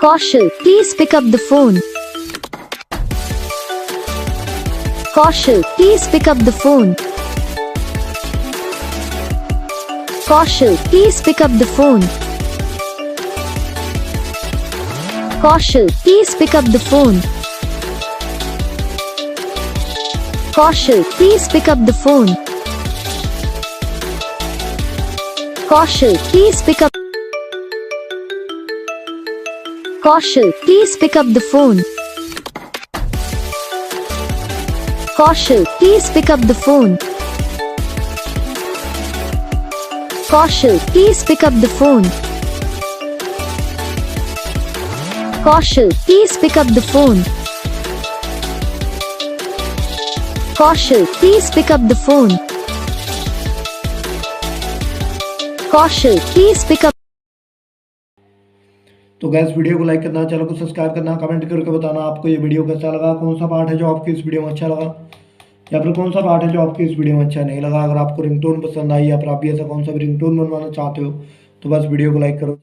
Koshal, please pick up the phone. Koshal, please pick up the phone. Koshal, please pick up the phone. Koshal, please pick up the phone. Koshal, please pick up the phone. Koshal, please pick up. Koshal, please pick up the phone. Koshal, please pick up the phone. Koshal, please pick up the phone. Koshal, please pick up the phone. Koshal, please pick up the phone. Koshal, please pick up. तो gas video को like करना, channel को subscribe करना, comment करके बताना आपको ये video कैसा लगा, कौन सा पार्ट है जो आपकी इस वीडियो में अच्छा लगा या फिर कौन सा पार्ट है जो आपकी इस वीडियो में अच्छा नहीं लगा। अगर आपको रिंगटोन पसंद आई या फिर आप भी ऐसा कौन सा भी रिंगटोन बनवाना चाहते हो तो बस वीडियो को लाइक करो।